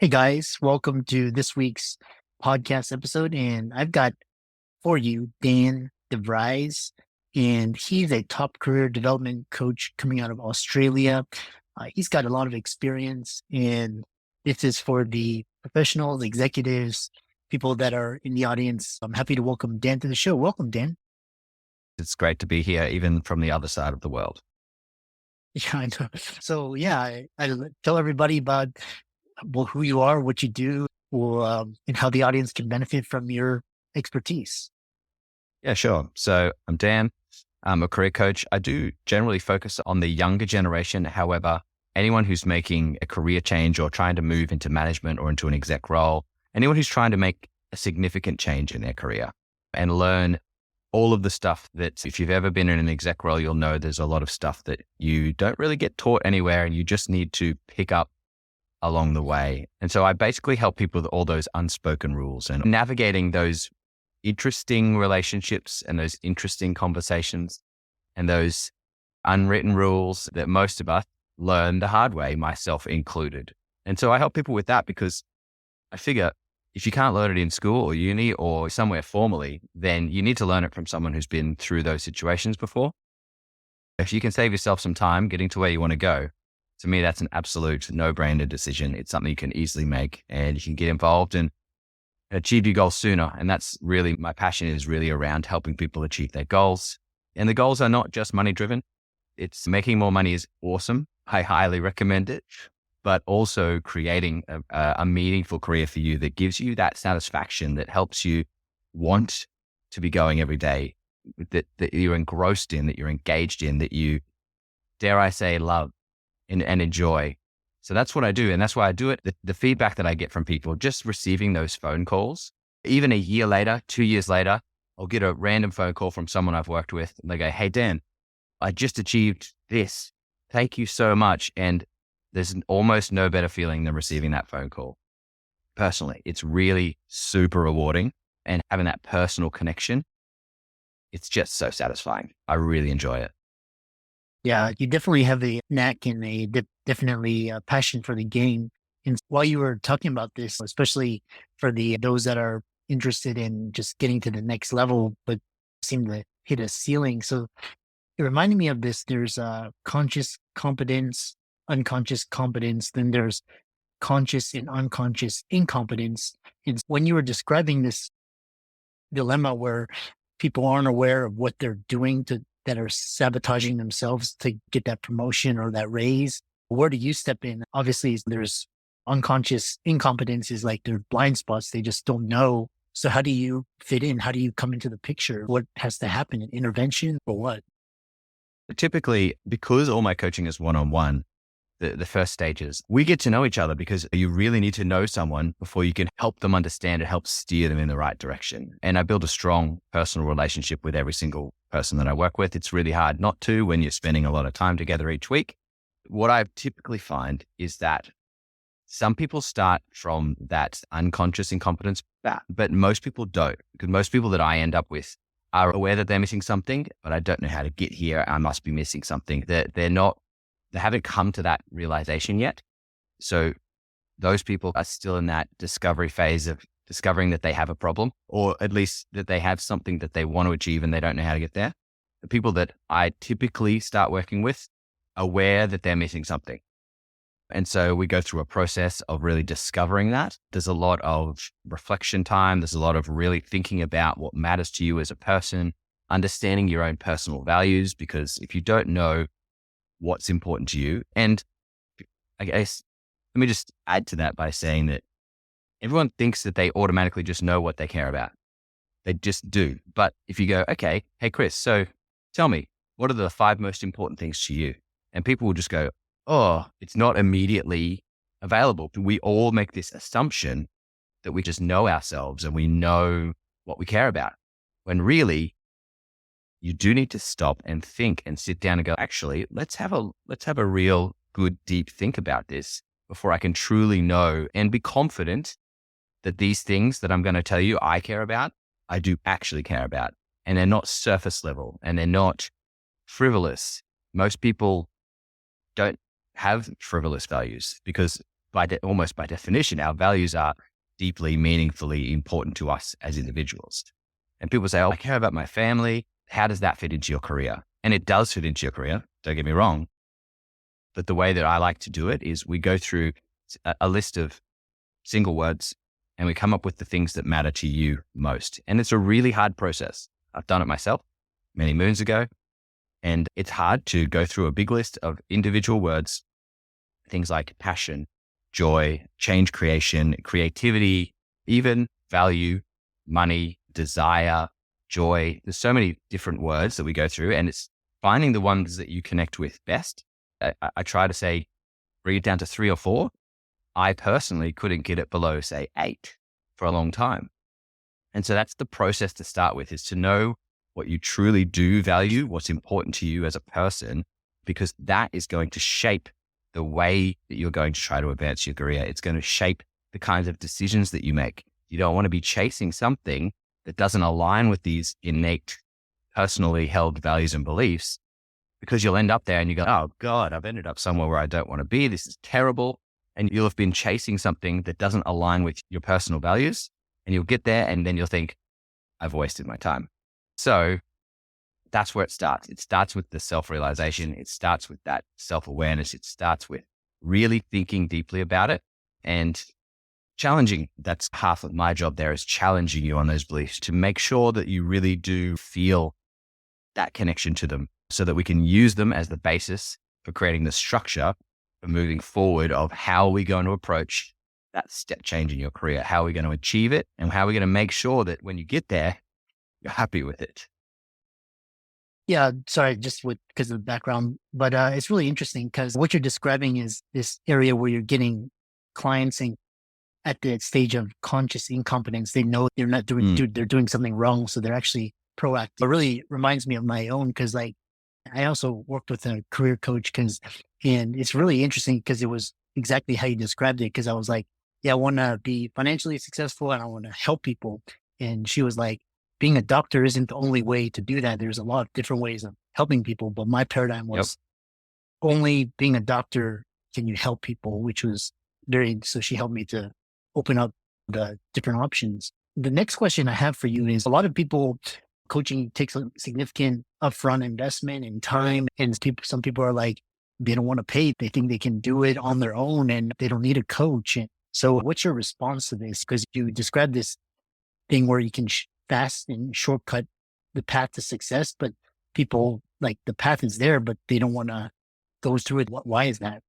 Hey guys, welcome to this week's podcast episode. And I've got for you Dan De Vries, and he's a top career development coach coming out of Australia. He's got a lot of experience, and this is for the professionals, executives, people that are in the audience. I'm happy to welcome Dan to the show. Welcome, Dan. It's great to be here, even from the other side of the world. Yeah, I know. So, yeah, I tell everybody about who you are, what you do, and how the audience can benefit from your expertise. Yeah, sure. So I'm Dan. I'm a career coach. I do generally focus on the younger generation. However, anyone who's making a career change or trying to move into management or into an exec role, anyone who's trying to make a significant change in their career and learn all of the stuff that if you've ever been in an exec role, you'll know there's a lot of stuff that you don't really get taught anywhere and you just need to pick up along the way. And so I basically help people with all those unspoken rules and navigating those interesting relationships and those interesting conversations and those unwritten rules that most of us learn the hard way, myself included. And so I help people with that because I figure if you can't learn it in school or uni or somewhere formally, then you need to learn it from someone who's been through those situations before. If you can save yourself some time getting to where you want to go, to me, that's an absolute no-brainer decision. It's something you can easily make and you can get involved and achieve your goals sooner. And that's really my passion is really around helping people achieve their goals. And the goals are not just money driven. It's making more money is awesome. I highly recommend it, but also creating a meaningful career for you that gives you that satisfaction that helps you want to be going every day, that you're engrossed in, that you're engaged in, that you, dare I say, love and enjoy. So that's what I do. And that's why I do it. The feedback that I get from people, just receiving those phone calls, even a year later, 2 years later, I'll get a random phone call from someone I've worked with. And they go, "Hey, Dan, I just achieved this. Thank you so much." And there's almost no better feeling than receiving that phone call. Personally, it's really super rewarding and having that personal connection. It's just so satisfying. I really enjoy it. Yeah, you definitely have a knack and definitely a passion for the game. And while you were talking about this, especially for the those that are interested in just getting to the next level, but seem to hit a ceiling. So it reminded me of this. There's conscious competence, unconscious competence. Then there's conscious and unconscious incompetence. And when you were describing this dilemma where people aren't aware of what they're doing that are sabotaging themselves to get that promotion or that raise, where do you step in? Obviously, there's unconscious incompetence is like their blind spots. They just don't know. So how do you fit in? How do you come into the picture? What has to happen? An intervention or what? Typically, because all my coaching is one-on-one, the first stages, we get to know each other because you really need to know someone before you can help them understand and help steer them in the right direction. And I build a strong personal relationship with every single person that I work with. It's really hard not to when you're spending a lot of time together each week. What I typically find is that some people start from that unconscious incompetence, but most people don't, because most people that I end up with are aware that they're missing something, but I don't know how to get here. I must be missing something. They haven't come to that realization yet. So those people are still in that discovery phase of discovering that they have a problem, or at least that they have something that they want to achieve and they don't know how to get there. The people that I typically start working with are aware that they're missing something. And so we go through a process of really discovering that. There's a lot of reflection time. There's a lot of really thinking about what matters to you as a person, understanding your own personal values, because if you don't know what's important to you, and I guess, let me just add to that by saying that everyone thinks that they automatically just know what they care about. They just do. But if you go, "Okay, hey, Chris, so tell me, what are the 5 most important things to you?" And people will just go, "Oh, it's not immediately available." We all make this assumption that we just know ourselves and we know what we care about. When really, you do need to stop and think and sit down and go, "Actually, let's have a real good, deep think about this before I can truly know and be confident that these things that I'm going to tell you I care about, I do actually care about. And they're not surface level and they're not frivolous." Most people don't have frivolous values because almost by definition, our values are deeply, meaningfully important to us as individuals. And people say, oh, I care about my family. How does that fit into your career? And it does fit into your career. Don't get me wrong. But the way that I like to do it is we go through a list of single words and we come up with the things that matter to you most. And it's a really hard process. I've done it myself many moons ago. And it's hard to go through a big list of individual words, things like passion, joy, change creation, creativity, even value, money, desire, joy. There's so many different words that we go through, and it's finding the ones that you connect with best. I try to say, bring it down to 3 or 4. I personally couldn't get it below, say, 8 for a long time. And so that's the process to start with, is to know what you truly do value, what's important to you as a person, because that is going to shape the way that you're going to try to advance your career. It's going to shape the kinds of decisions that you make. You don't want to be chasing something that doesn't align with these innate, personally held values and beliefs, because you'll end up there and you go, oh God, I've ended up somewhere where I don't want to be. This is terrible. And you'll have been chasing something that doesn't align with your personal values. And you'll get there and then you'll think, I've wasted my time. So that's where it starts. It starts with the self-realization. It starts with that self-awareness. It starts with really thinking deeply about it and challenging. That's half of my job there, is challenging you on those beliefs to make sure that you really do feel that connection to them, so that we can use them as the basis for creating the structure for moving forward of how are we going to approach that step change in your career? How are we going to achieve it? And how are we going to make sure that when you get there, you're happy with it? Yeah, sorry, just because of the background, but it's really interesting because what you're describing is this area where you're getting clients and at the stage of conscious incompetence. They know they're not doing, they're doing something wrong, so they're actually proactive. It really reminds me of my own, because like I also worked with a career coach, and it's really interesting because it was exactly how you described it. Because I was like, yeah, I want to be financially successful and I want to help people, and she was like, being a doctor isn't the only way to do that. There's a lot of different ways of helping people. But my paradigm was only being a doctor can you help people, which was so she helped me to open up the different options. The next question I have for you is, a lot of people, coaching takes a significant upfront investment in time. And some people are like, they don't want to pay. They think they can do it on their own and they don't need a coach. And so what's your response to this? Because you described this thing where you can fast and shortcut the path to success, but people, like, the path is there, but they don't want to go through it. Why is that?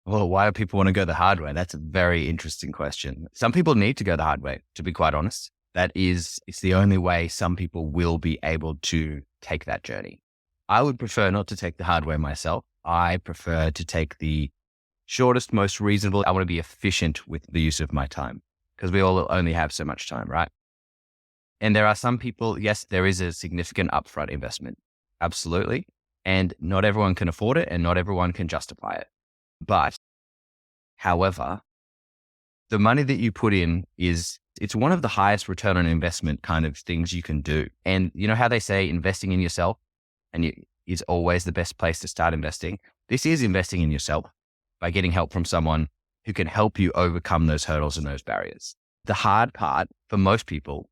Well, why do people want to go the hard way? That's a very interesting question. Some people need to go the hard way, to be quite honest. It's the only way some people will be able to take that journey. I would prefer not to take the hard way myself. I prefer to take the shortest, most reasonable. I want to be efficient with the use of my time, because we all only have so much time, right? And there are some people, yes, there is a significant upfront investment. Absolutely. And not everyone can afford it and not everyone can justify it. But however, the money that you put in it's one of the highest return on investment kind of things you can do. And you know how they say investing in yourself is always the best place to start investing? This is investing in yourself by getting help from someone who can help you overcome those hurdles and those barriers. The hard part for most people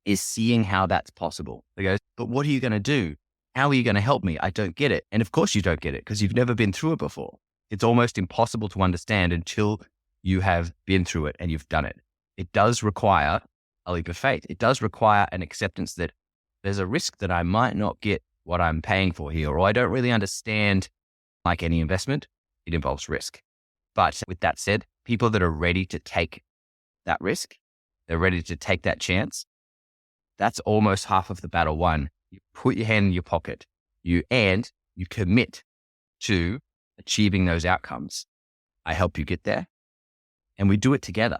is seeing how that's possible. They go, but what are you going to do? How are you going to help me? I don't get it. And of course you don't get it because you've never been through it before. It's almost impossible to understand until you have been through it and you've done it. It does require a leap of faith. It does require an acceptance that there's a risk that I might not get what I'm paying for here, or I don't really understand. Like any investment, it involves risk. But with that said, people that are ready to take that risk, they're ready to take that chance, that's almost half of the battle won. You put your hand in your pocket, you commit to achieving those outcomes. I help you get there, and we do it together.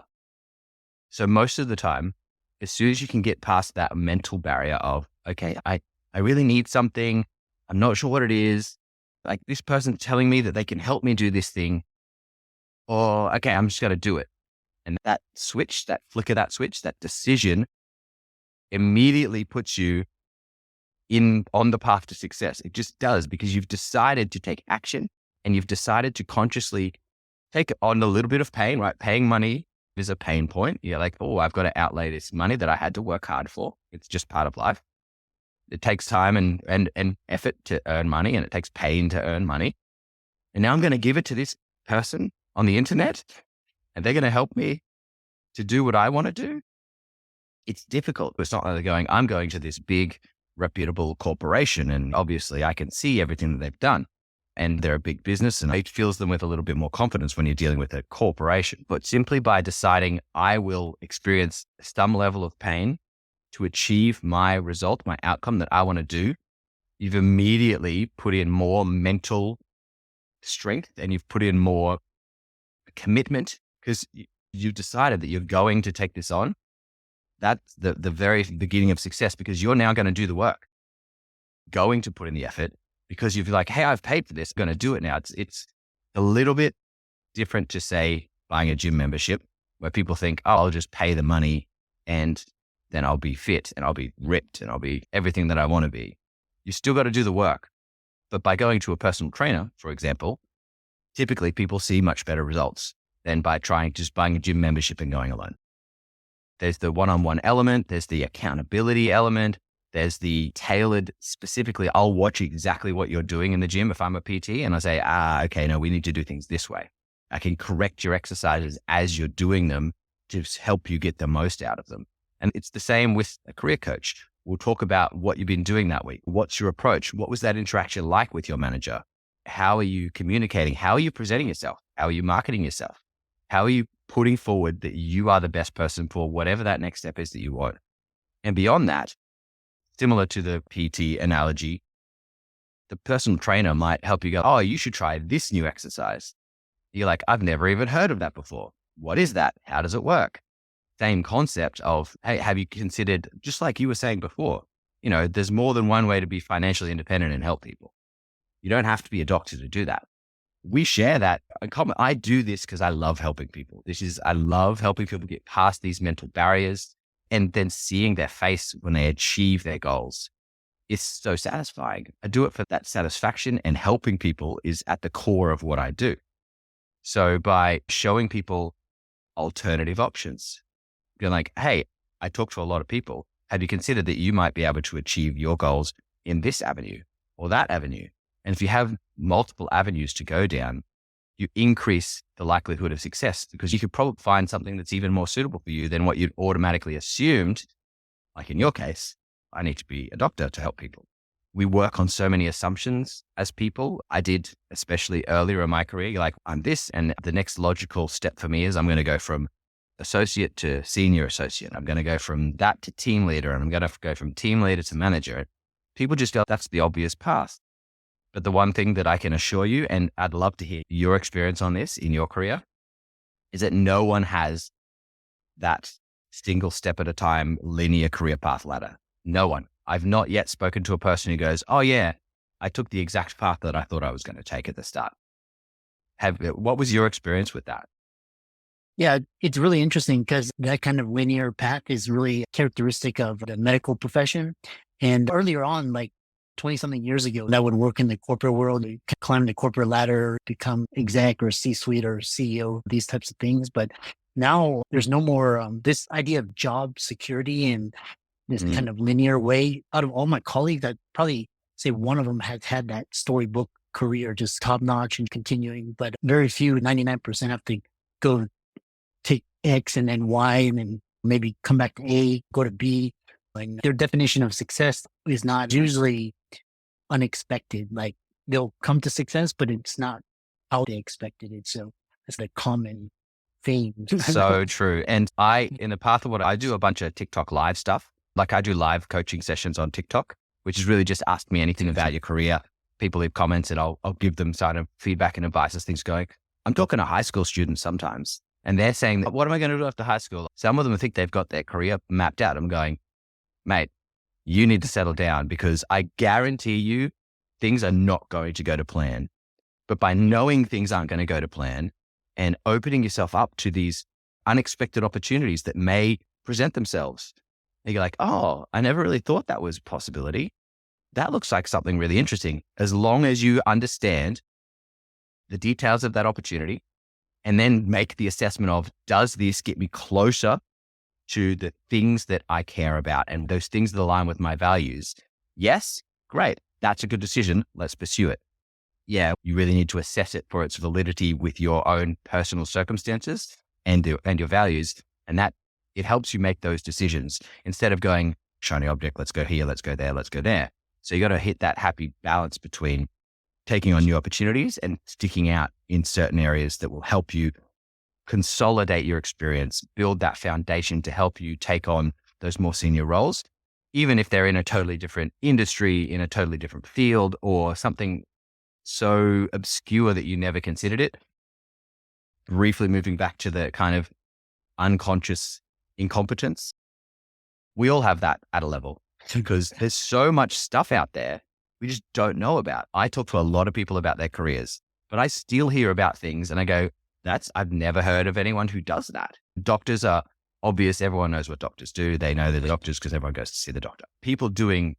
So most of the time, as soon as you can get past that mental barrier of, okay, I really need something, I'm not sure what it is, like this person's telling me that they can help me do this thing, or okay, I'm just going to do it. And that switch, that flick of that switch, that decision immediately puts you on the path to success. It just does, because you've decided to take action and you've decided to consciously take on a little bit of pain, right? Paying money is a pain point. You're like, oh, I've got to outlay this money that I had to work hard for. It's just part of life. It takes time and effort to earn money, and it takes pain to earn money. And now I'm going to give it to this person on the internet, and they're going to help me to do what I want to do. It's difficult. It's not like I'm going to this big reputable corporation, and obviously I can see everything that they've done, and they're a big business, and it fills them with a little bit more confidence when you're dealing with a corporation. But simply by deciding I will experience some level of pain to achieve my result, my outcome that I want to do, you've immediately put in more mental strength, and you've put in more commitment because you've decided that you're going to take this on. That's the very beginning of success, because you're now going to do the work, going to put in the effort, because you've like, hey, I've paid for this, I'm going to do it now. It's a little bit different to say buying a gym membership, where people think, oh, I'll just pay the money and then I'll be fit and I'll be ripped and I'll be everything that I want to be. You still got to do the work. But by going to a personal trainer, for example, typically people see much better results than by trying just buying a gym membership and going alone. There's the one-on-one element. There's the accountability element. There's the tailored specifically. I'll watch exactly what you're doing in the gym if I'm a PT, and I say, okay, no, we need to do things this way. I can correct your exercises as you're doing them to help you get the most out of them. And it's the same with a career coach. We'll talk about what you've been doing that week. What's your approach? What was that interaction like with your manager? How are you communicating? How are you presenting yourself? How are you marketing yourself? How are you putting forward that you are the best person for whatever that next step is that you want? And beyond that, similar to the PT analogy, the personal trainer might help you go, oh, you should try this new exercise. You're like, I've never even heard of that before. What is that? How does it work? Same concept of, hey, have you considered, just like you were saying before, there's more than one way to be financially independent and help people. You don't have to be a doctor to do that. We share that in common. I do this because I love helping people. I love helping people get past these mental barriers, and then seeing their face when they achieve their goals is so satisfying. I do it for that satisfaction, and helping people is at the core of what I do. So by showing people alternative options, you're like, hey, I talk to a lot of people. Have you considered that you might be able to achieve your goals in this avenue or that avenue? And if you have multiple avenues to go down, you increase the likelihood of success, because you could probably find something that's even more suitable for you than what you'd automatically assumed. Like in your case, I need to be a doctor to help people. We work on so many assumptions as people. I did, especially earlier in my career. You're like, I'm this, and the next logical step for me is I'm going to go from associate to senior associate. I'm going to go from that to team leader, and I'm going to go from team leader to manager. People just go, that's the obvious path. But the one thing that I can assure you, and I'd love to hear your experience on this in your career, is that no one has that single step at a time linear career path ladder. No one. I've not yet spoken to a person who goes, oh yeah, I took the exact path that I thought I was going to take at the start. What was your experience with that? Yeah, it's really interesting because that kind of linear path is really characteristic of the medical profession. And earlier on, like 20 something years ago, I would work in the corporate world, climb the corporate ladder, become exec or C-suite or CEO, these types of things. But now there's no more this idea of job security and this kind of linear way. Out of all my colleagues, I'd probably say one of them has had that storybook career, just top notch and continuing, but very few, 99% have to go take X and then Y and then maybe come back to A, go to B. And their definition of success is not usually unexpected. Like they'll come to success, but it's not how they expected it. So that's the common theme. So true. And in the path of what I do, a bunch of TikTok live stuff. Like I do live coaching sessions on TikTok, which is really just ask me anything about your career. People leave comments and I'll give them kind of feedback and advice as things going. I'm talking to high school students sometimes, and they're saying, what am I going to do after high school? Some of them think they've got their career mapped out. I'm going, mate, you need to settle down, because I guarantee you things are not going to go to plan. But by knowing things aren't going to go to plan and opening yourself up to these unexpected opportunities that may present themselves, and you're like, oh, I never really thought that was a possibility. That looks like something really interesting. As long as you understand the details of that opportunity and then make the assessment of, does this get me closer to the things that I care about and those things that align with my values? Yes, great. That's a good decision. Let's pursue it. Yeah, you really need to assess it for its validity with your own personal circumstances and your values. And that it helps you make those decisions instead of going shiny object, let's go here, let's go there, let's go there. So you got to hit that happy balance between taking on new opportunities and sticking out in certain areas that will help you consolidate your experience, build that foundation to help you take on those more senior roles, even if they're in a totally different industry, in a totally different field, or something so obscure that you never considered it. Briefly moving back to the kind of unconscious incompetence, we all have that at a level because there's so much stuff out there we just don't know about. I talk to a lot of people about their careers, but I still hear about things and I go, I've never heard of anyone who does that. Doctors are obvious. Everyone knows what doctors do. They know they're the doctors because everyone goes to see the doctor. People doing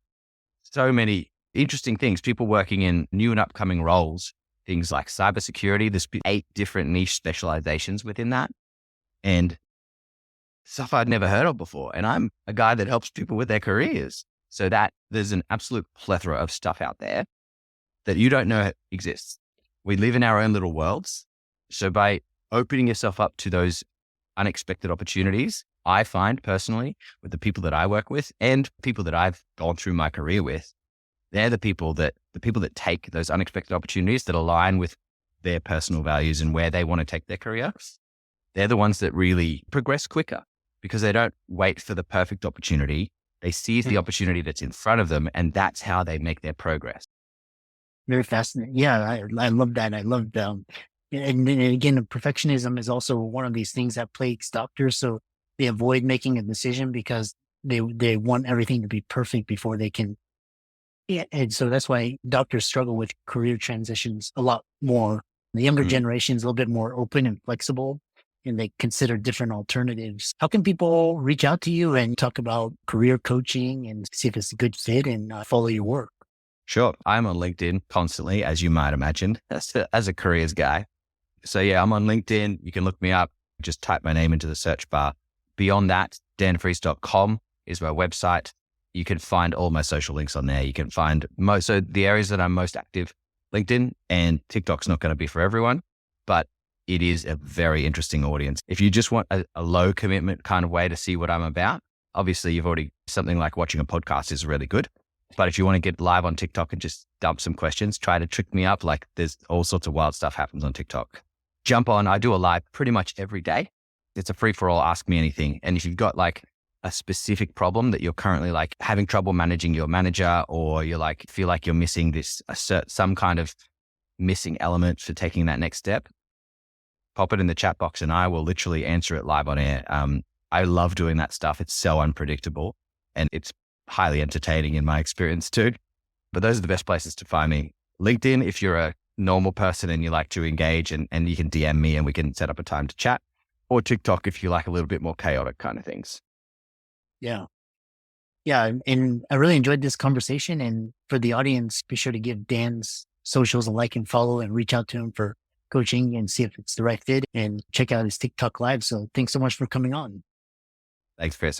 so many interesting things, people working in new and upcoming roles, things like cybersecurity. There's 8 different niche specializations within that and stuff I'd never heard of before. And I'm a guy that helps people with their careers. So that there's an absolute plethora of stuff out there that you don't know exists. We live in our own little worlds. So by opening yourself up to those unexpected opportunities, I find personally with the people that I work with and people that I've gone through my career with, they're the people that take those unexpected opportunities that align with their personal values and where they want to take their career. They're the ones that really progress quicker because they don't wait for the perfect opportunity. They seize the opportunity that's in front of them, and that's how they make their progress. Very fascinating. Yeah, I love that. I love and again, perfectionism is also one of these things that plagues doctors. So they avoid making a decision because they want everything to be perfect before they can. Yeah, and so that's why doctors struggle with career transitions a lot more. The younger generation is a little bit more open and flexible, and they consider different alternatives. How can people reach out to you and talk about career coaching and see if it's a good fit and follow your work? Sure. I'm on LinkedIn constantly, as you might imagine, as a careers guy. So yeah, I'm on LinkedIn. You can look me up. Just type my name into the search bar. Beyond that, dandevries.com is my website. You can find all my social links on there. You can find so the areas that I'm most active, LinkedIn and TikTok's not going to be for everyone, but it is a very interesting audience. If you just want a low commitment kind of way to see what I'm about, obviously something like watching a podcast is really good. But if you want to get live on TikTok and just dump some questions, try to trick me up, like there's all sorts of wild stuff happens on TikTok. Jump on. I do a live pretty much every day. It's a free for all, ask me anything. And if you've got like a specific problem that you're currently like having trouble managing your manager, or you're like, feel like you're missing some kind of missing element for taking that next step, pop it in the chat box and I will literally answer it live on air. I love doing that stuff. It's so unpredictable and it's highly entertaining in my experience too. But those are the best places to find me. LinkedIn, if you're a normal person and you like to engage and you can DM me and we can set up a time to chat, or TikTok if you like a little bit more chaotic kind of things. Yeah. Yeah. And I really enjoyed this conversation. And for the audience, be sure to give Dan's socials a like and follow and reach out to him for coaching and see if it's the right fit and check out his TikTok live. So thanks so much for coming on. Thanks, Chris.